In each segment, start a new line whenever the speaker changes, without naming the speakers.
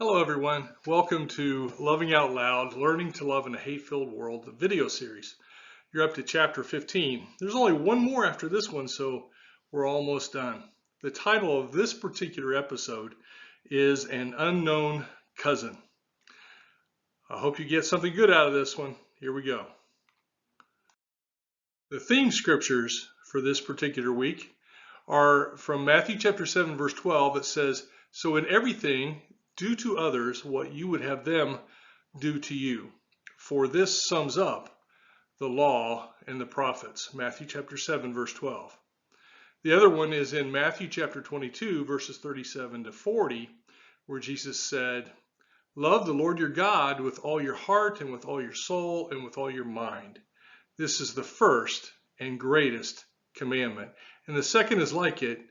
Hello, everyone. Welcome to Loving Out Loud, Learning to Love in a Hate-Filled World, the video series. You're up to chapter 15. There's only one more after this one, so we're almost done. The title of this particular episode is An Unknown Cousin. I hope you get something good out of this one. Here we go. The theme scriptures for this particular week are from Matthew chapter 7, verse 12. It says, "So in everything, do to others what you would have them do to you. For this sums up the law and the prophets." Matthew chapter 7, verse 12. The other one is in Matthew chapter 22, verses 37 to 40, where Jesus said, "Love the Lord your God with all your heart and with all your soul and with all your mind. This is the first and greatest commandment. And the second is like it,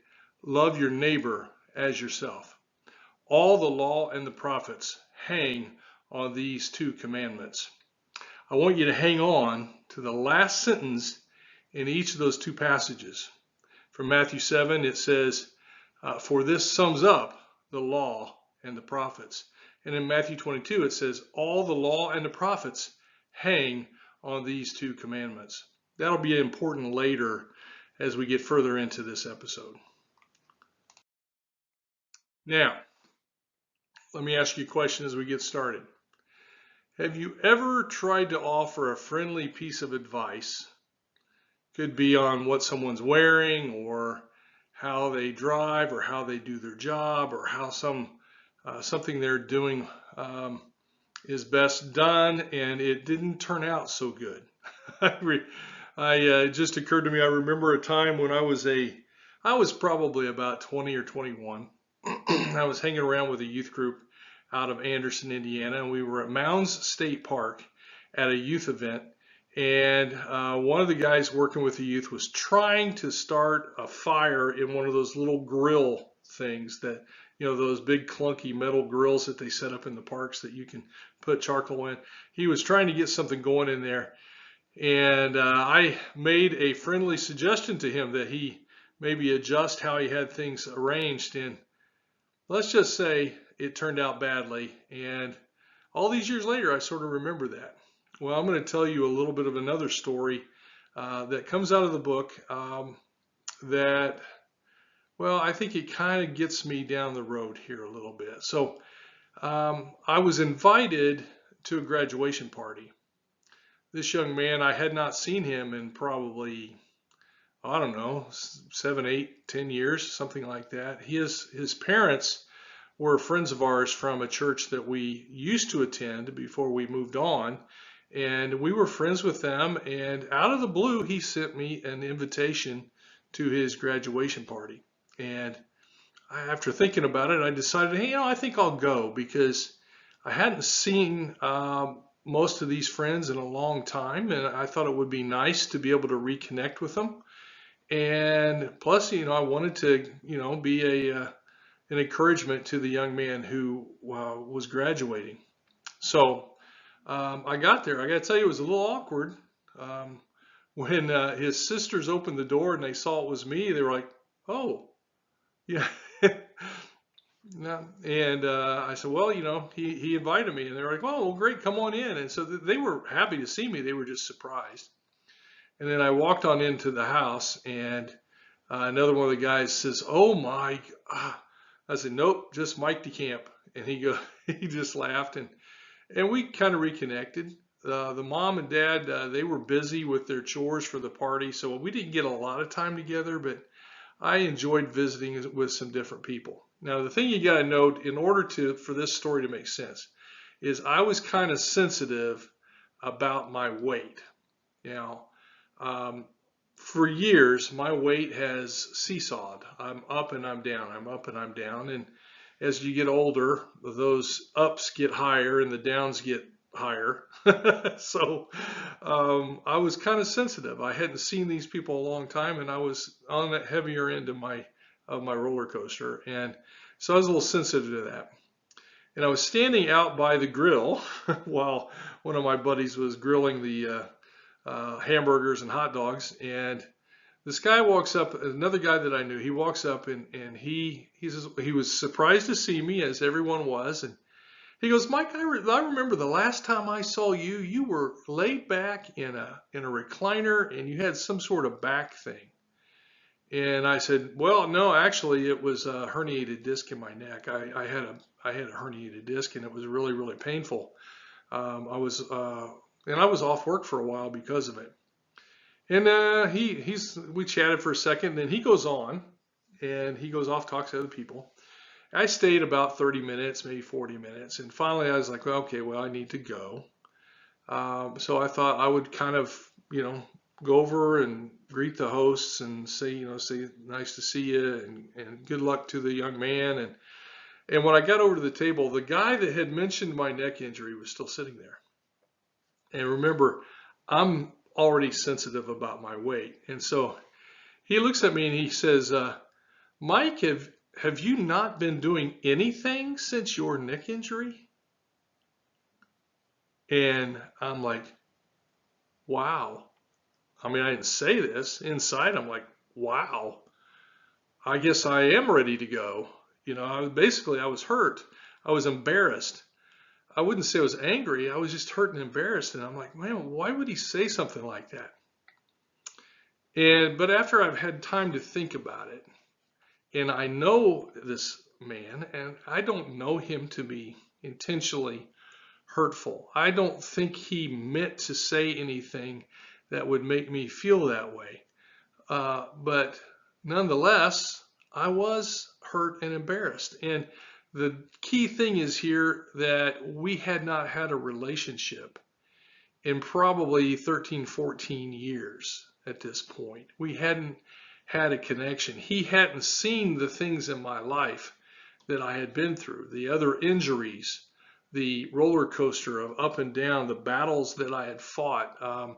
love your neighbor as yourself. All the law and the prophets hang on these two commandments." I want you to hang on to the last sentence in each of those two passages. From Matthew 7, it says, "For this sums up the law and the prophets." And in Matthew 22, it says, "All the law and the prophets hang on these two commandments." That'll be important later as we get further into this episode. Now, let me ask you a question as we get started. Have you ever tried to offer a friendly piece of advice? Could be on what someone's wearing or how they drive or how they do their job or how something they're doing is best done, and it didn't turn out so good. It just occurred to me, I remember a time when I was probably about 20 or 21. I was hanging around with a youth group out of Anderson, Indiana, and we were at Mounds State Park at a youth event. And one of the guys working with the youth was trying to start a fire in one of those little grill things that, those big clunky metal grills that they set up in the parks that you can put charcoal in. He was trying to get something going in there. And I made a friendly suggestion to him that he maybe adjust how he had things arranged. And let's just say it turned out badly. And all these years later, I sort of remember that. Well, I'm going to tell you a little bit of another story that comes out of the book that, I think it kind of gets me down the road here a little bit. So I was invited to a graduation party. This young man, I had not seen him in probably, 7, 8, 10 years, something like that. His parents were friends of ours from a church that we used to attend before we moved on. And we were friends with them. And out of the blue, he sent me an invitation to his graduation party. And after thinking about it, I decided, hey, I think I'll go, because I hadn't seen most of these friends in a long time, and I thought it would be nice to be able to reconnect with them. And plus, I wanted to, be an encouragement to the young man who was graduating. So I got there. I got to tell you, it was a little awkward. When his sisters opened the door and they saw it was me, they were like, "Oh, yeah." No. And I said, well, he invited me, and they were like, "Oh, well, great, come on in." And so they were happy to see me. They were just surprised. And then I walked on into the house, and another one of the guys says, "Oh my." I said, "Nope, just Mike DeCamp." And he just laughed, and we kind of reconnected. The mom and dad, they were busy with their chores for the party, so we didn't get a lot of time together, but I enjoyed visiting with some different people. Now, the thing you got to note in order for this story to make sense is I was kind of sensitive about my weight. Now, for years, my weight has seesawed. I'm up and I'm down. I'm up and I'm down. And as you get older, those ups get higher and the downs get higher. So I was kind of sensitive. I hadn't seen these people a long time, and I was on the heavier end of my roller coaster, and so I was a little sensitive to that. And I was standing out by the grill while one of my buddies was grilling the hamburgers and hot dogs, and this guy walks up, another guy that I knew. He walks up, and he was surprised to see me, as everyone was, and He goes, Mike, I remember the last time I saw you, you were laid back in a recliner and you had some sort of back thing. And I said, well, no, actually, it was a herniated disc in my neck. I had a herniated disc, and it was really, really painful. And I was off work for a while because of it. And we chatted for a second, and then he goes on, and he goes off, talks to other people. I stayed about 30 minutes, maybe 40 minutes, and finally I was like, well, okay, well, I need to go. So I thought I would kind of, go over and greet the hosts and say nice to see you and good luck to the young man. And when I got over to the table, the guy that had mentioned my neck injury was still sitting there. And remember, I'm already sensitive about my weight. And so he looks at me and he says, Mike, have you not been doing anything since your neck injury? And I'm like, wow. I mean, I didn't say this. Inside, I'm like, wow, I guess I am ready to go. I was hurt. I was embarrassed. I wouldn't say I was angry. I was just hurt and embarrassed. And I'm like, man, why would he say something like that? But after I've had time to think about it, and I know this man, and I don't know him to be intentionally hurtful. I don't think he meant to say anything that would make me feel that way. But nonetheless, I was hurt and embarrassed. And the key thing is here that we had not had a relationship in probably 13, 14 years at this point. We hadn't had a connection. He hadn't seen the things in my life that I had been through, the other injuries, the roller coaster of up and down, the battles that I had fought,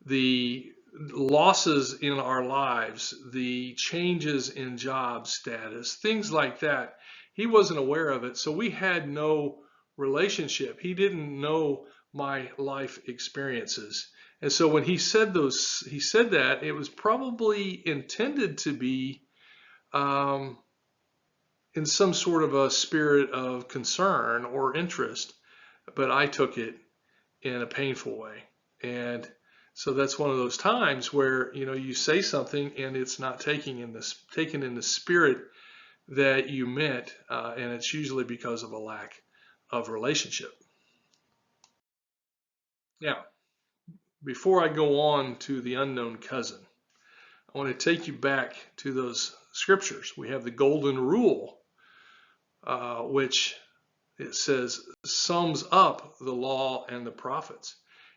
the losses in our lives, the changes in job status, things like that. He wasn't aware of it, so we had no relationship. He didn't know my life experiences. And so when he said that, it was probably intended to be in some sort of a spirit of concern or interest, but I took it in a painful way. And so that's one of those times where, you say something and it's not taken in the spirit that you meant, and it's usually because of a lack of relationship. Now, before I go on to the unknown cousin, I want to take you back to those scriptures. We have the golden rule, which it says sums up the law and the prophets.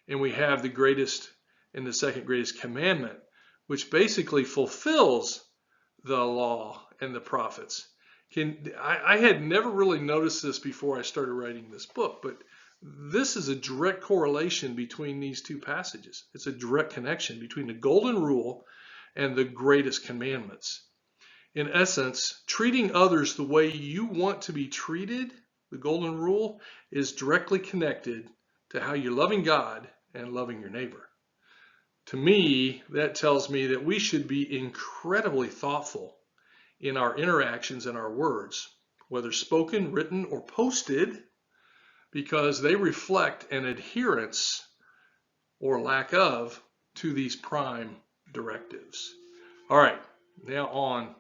And we have the greatest and the second greatest commandment, which basically fulfills the law and the prophets. I had never really noticed this before I started writing this book, but this is a direct correlation between these two passages. It's a direct connection between the golden rule and the greatest commandments. In essence, treating others the way you want to be treated, the golden rule, is directly connected to how you're loving God and loving your neighbor. To me, that tells me that we should be incredibly thoughtful in our interactions and our words, whether spoken, written, or posted, because they reflect an adherence or lack of to these prime directives. All right, now on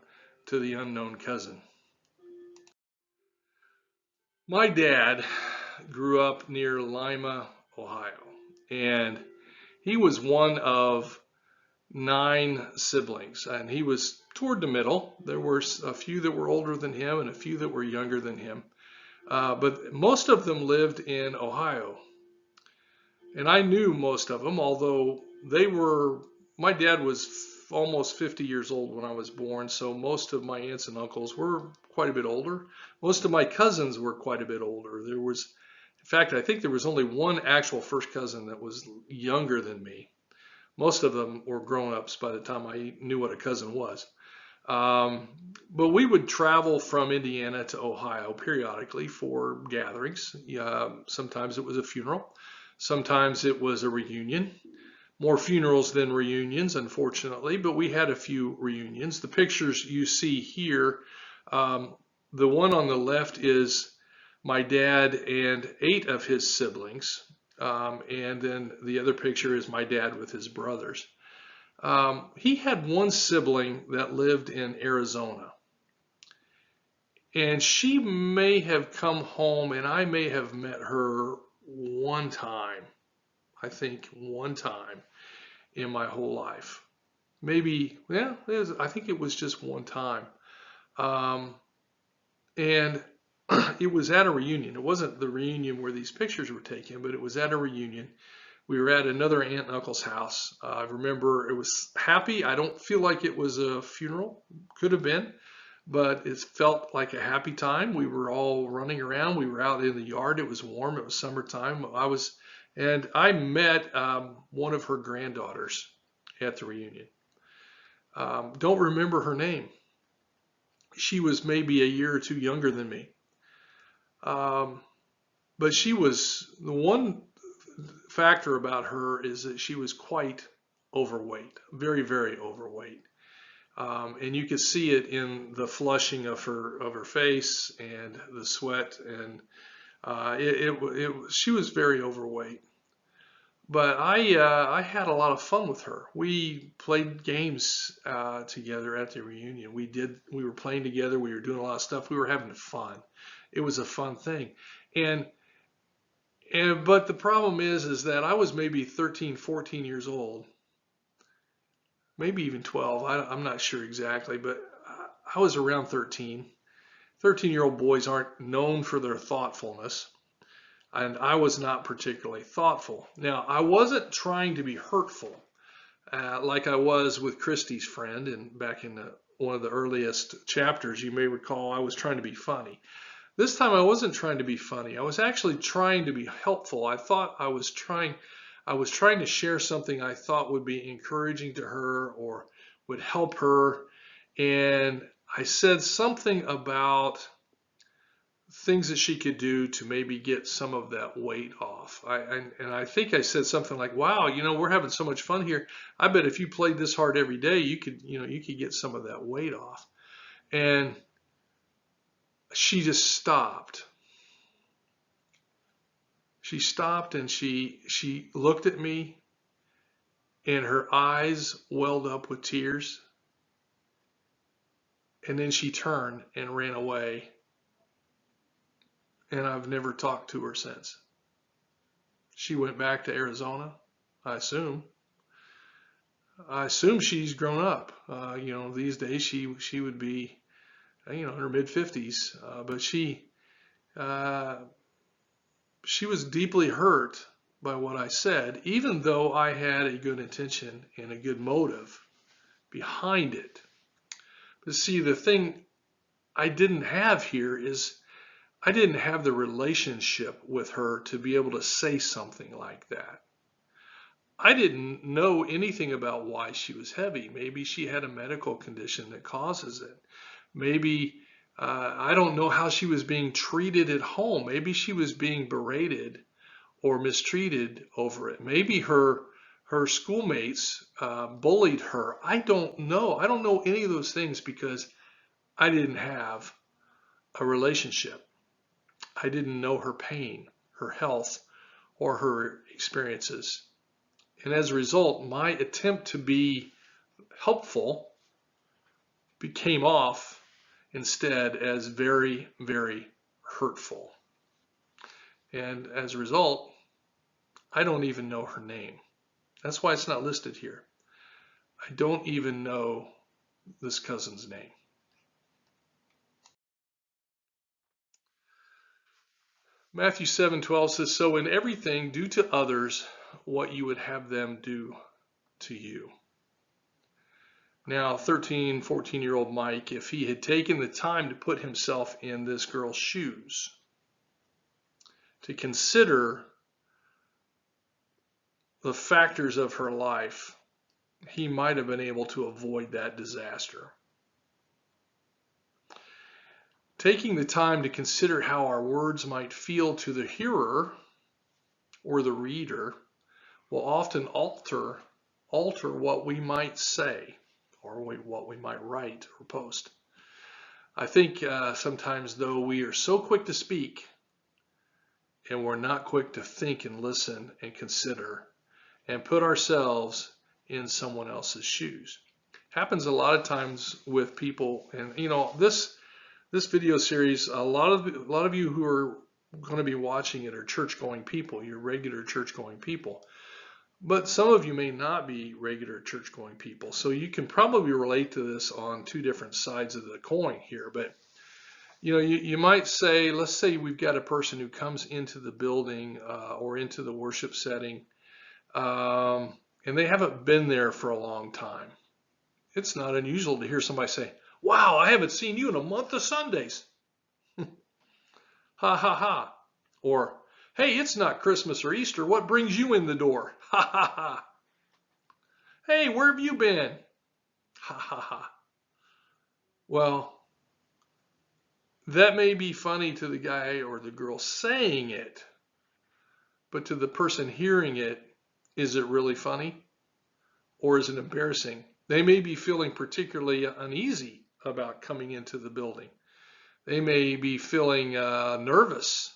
to the unknown cousin. My dad grew up near Lima, Ohio, and he was one of 9 siblings, and he was toward the middle. There were a few that were older than him and a few that were younger than him, but most of them lived in Ohio. And I knew most of them, although my dad was almost 50 years old when I was born, so most of my aunts and uncles were quite a bit older. Most of my cousins were quite a bit older. In fact, I think there was only one actual first cousin that was younger than me. Most of them were grown-ups by the time I knew what a cousin was. But we would travel from Indiana to Ohio periodically for gatherings. Sometimes it was a funeral. Sometimes it was a reunion. More funerals than reunions, unfortunately, but we had a few reunions. The pictures you see here, the one on the left is my dad and 8 of his siblings. And then the other picture is my dad with his brothers. He had one sibling that lived in Arizona. And she may have come home and I may have met her one time. I think one time in my whole life. Maybe, yeah, I think it was just one time. Um, and it was at a reunion. It wasn't the reunion where these pictures were taken, but it was at a reunion. We were at another aunt and uncle's house. I remember it was happy. I don't feel like it was a funeral. Could have been, but it felt like a happy time. We were all running around. We were out in the yard. It was warm. It was summertime. And I met one of her granddaughters at the reunion. Don't remember her name. She was maybe a year or two younger than me. But she was, the one factor about her is that she was quite overweight, very, very overweight. And you could see it in the flushing of her face and the sweat, and she was very overweight. But I had a lot of fun with her. We played games together at the reunion. We were playing together. We were doing a lot of stuff. We were having fun. It was a fun thing. But the problem is that I was maybe 13, 14 years old, maybe even 12. I'm not sure exactly, but I was around 13. 13-year-old boys aren't known for their thoughtfulness, and I was not particularly thoughtful. Now, I wasn't trying to be hurtful, like I was with Christy's friend, and back in one of the earliest chapters, you may recall I was trying to be funny. This time I wasn't trying to be funny. I was actually trying to be helpful. I thought I was trying to share something I thought would be encouraging to her or would help her. And I said something about things that she could do to maybe get some of that weight off. And I think I said something like, wow, we're having so much fun here. I bet if you played this hard every day, you could get some of that weight off. And she just stopped. She stopped and she looked at me, and her eyes welled up with tears. And then she turned and ran away. And I've never talked to her since. She went back to Arizona, I assume. I assume she's grown up. These days she would be, in her mid-50s. But she was deeply hurt by what I said, even though I had a good intention and a good motive behind it. But see, the thing I didn't have here is I didn't have the relationship with her to be able to say something like that. I didn't know anything about why she was heavy. Maybe she had a medical condition that causes it. Maybe I don't know how she was being treated at home. Maybe she was being berated or mistreated over it. Maybe her schoolmates bullied her. I don't know. I don't know any of those things because I didn't have a relationship. I didn't know her pain, her health, or her experiences. And as a result, my attempt to be helpful came off instead as very, very hurtful. And as a result, I don't even know her name. That's why it's not listed here. I don't even know this cousin's name. Matthew 7:12 says, so in everything do to others what you would have them do to you. Now, 13, 14-year-old Mike, if he had taken the time to put himself in this girl's shoes, to consider the factors of her life, he might have been able to avoid that disaster. Taking the time to consider how our words might feel to the hearer or the reader will often alter what we might say or what we might write or post. I think sometimes, though, we are so quick to speak and we're not quick to think and listen and consider and put ourselves in someone else's shoes. Happens a lot of times with people, and this video series, a lot of you who are going to be watching it are church-going people. You're regular church-going people. But some of you may not be regular church-going people, so you can probably relate to this on two different sides of the coin here. But you might say, let's say we've got a person who comes into the building or into the worship setting, and they haven't been there for a long time. It's not unusual to hear somebody say, "Wow, I haven't seen you in a month of Sundays." Ha ha ha. Or, "Hey, it's not Christmas or Easter. What brings you in the door?" Ha ha ha. "Hey, where have you been?" Ha ha ha. Well, that may be funny to the guy or the girl saying it, but to the person hearing it, is it really funny or is it embarrassing? They may be feeling particularly uneasy about coming into the building. They may be feeling nervous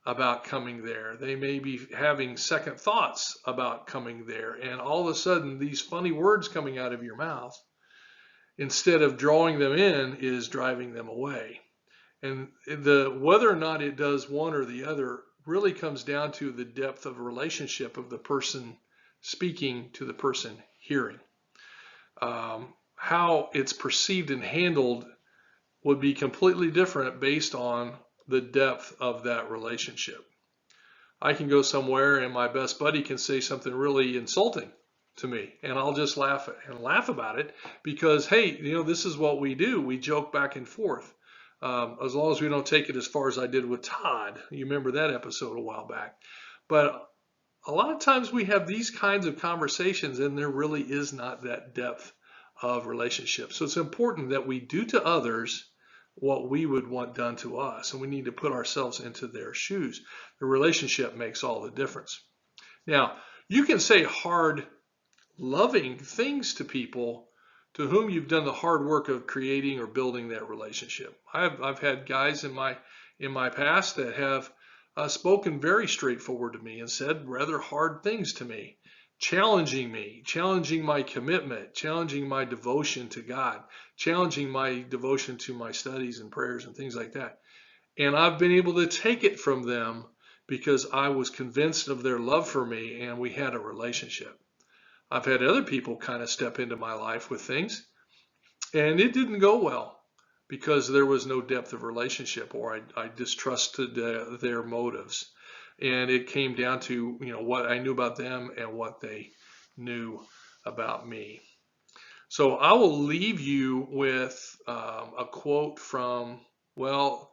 about coming there. They may be having second thoughts about coming there. And all of a sudden, these funny words coming out of your mouth, instead of drawing them in, is driving them away. And whether or not it does one or the other really comes down to the depth of a relationship of the person speaking to the person hearing. How it's perceived and handled would be completely different based on the depth of that relationship. I can go somewhere and my best buddy can say something really insulting to me, and I'll just laugh about it because, hey, this is what we do. We joke back and forth. As long as we don't take it as far as I did with Todd. You remember that episode a while back. But a lot of times we have these kinds of conversations and there really is not that depth of relationship. So it's important that we do to others what we would want done to us, and we need to put ourselves into their shoes. The relationship makes all the difference. Now, you can say hard, loving things to people to whom you've done the hard work of creating or building that relationship. I've had guys in my past that have spoken very straightforward to me and said rather hard things to me, challenging my commitment, challenging my devotion to God, challenging my devotion to my studies and prayers and things like that. And I've been able to take it from them because I was convinced of their love for me and we had a relationship. I've had other people kind of step into my life with things, and it didn't go well because there was no depth of relationship, or I distrusted their motives. And it came down to what I knew about them and what they knew about me. So I will leave you with a quote from, well,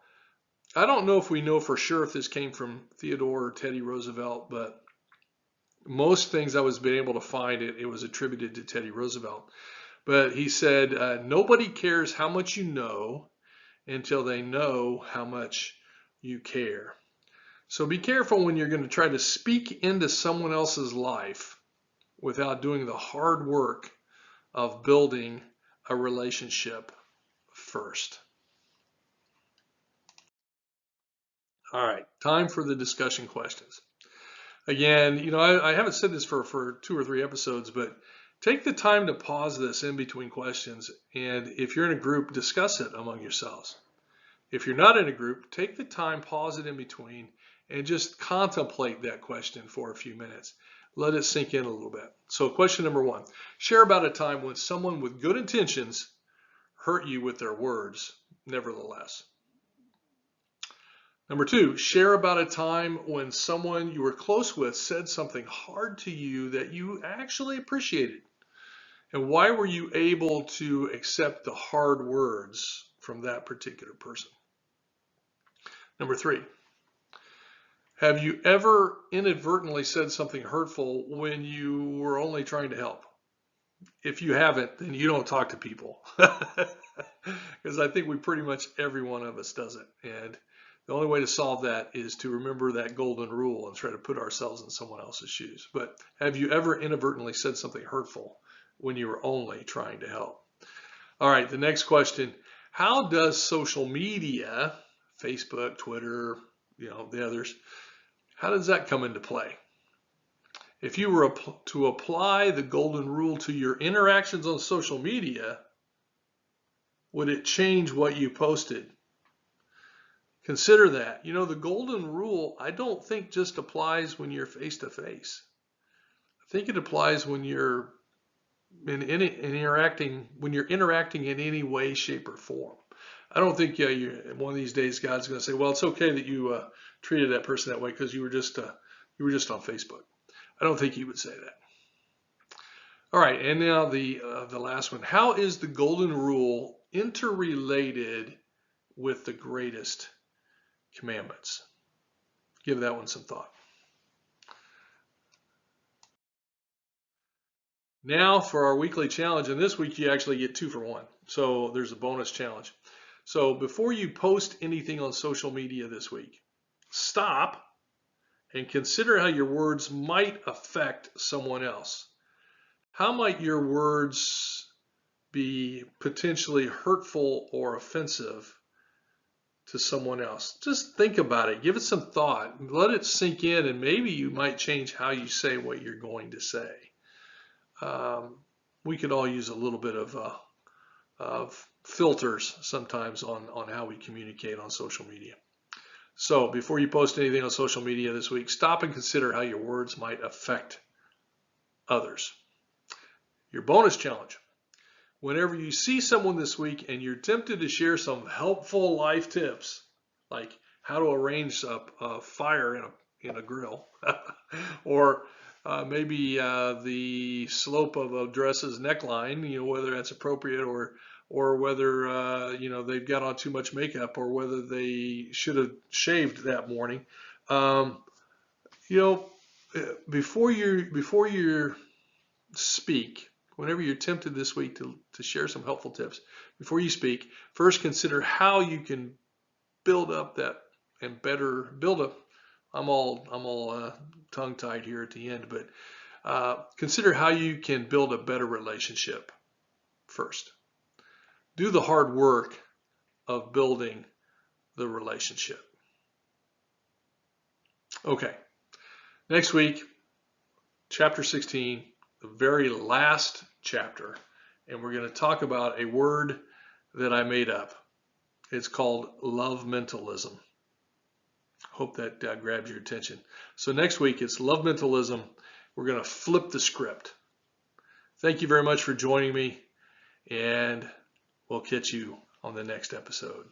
I don't know if we know for sure if this came from Theodore or Teddy Roosevelt, but most things I was been able to find, it was attributed to Teddy Roosevelt. But he said, "Nobody cares how much you know until they know how much you care." So be careful when you're going to try to speak into someone else's life without doing the hard work of building a relationship first. All right, time for the discussion questions. Again, I haven't said this for 2 or 3 episodes, but take the time to pause this in between questions. And if you're in a group, discuss it among yourselves. If you're not in a group, take the time, pause it in between, and just contemplate that question for a few minutes. Let it sink in a little bit. So question number 1, share about a time when someone with good intentions hurt you with their words, nevertheless. Number 2, share about a time when someone you were close with said something hard to you that you actually appreciated. And why were you able to accept the hard words from that particular person? Number 3, have you ever inadvertently said something hurtful when you were only trying to help? If you haven't, then you don't talk to people. Because I think pretty much every one of us does it. And the only way to solve that is to remember that golden rule and try to put ourselves in someone else's shoes. But have you ever inadvertently said something hurtful when you were only trying to help? All right, the next question. How does social media, Facebook, Twitter, the others, How does that come into play? If you were to apply the golden rule to your interactions on social media, would it change what you posted? Consider that. You know, the golden rule, I don't think just applies when you're face to face. I think it applies when you're interacting in any way, shape, or form. I don't think one of these days God's going to say, well, it's okay that you treated that person that way because you were just on Facebook. I don't think he would say that. All right, and now the last one. How is the golden rule interrelated with the greatest commandments? Give that one some thought. Now for our weekly challenge, and this week you actually get 2 for 1. So there's a bonus challenge. So before you post anything on social media this week, stop and consider how your words might affect someone else. How might your words be potentially hurtful or offensive to someone else? Just think about it. Give it some thought. Let it sink in, and maybe you might change how you say what you're going to say. We could all use a little bit of filters sometimes on how we communicate on social media. So before you post anything on social media this week, stop and consider how your words might affect others. Your bonus challenge. Whenever you see someone this week and you're tempted to share some helpful life tips, like how to arrange a fire in a grill, or maybe the slope of a dress's neckline, whether that's appropriate or whether they've got on too much makeup or whether they should have shaved that morning. Before you speak, whenever you're tempted this week to share some helpful tips, before you speak, first consider how you can build up that and better build up. I'm all tongue-tied here at the end, but consider how you can build a better relationship first. Do the hard work of building the relationship. Okay, next week, chapter 16, the very last chapter, and we're going to talk about a word that I made up. It's called love mentalism. Hope that grabs your attention. So next week it's love mentalism. We're going to flip the script. Thank you very much for joining me, and we'll catch you on the next episode.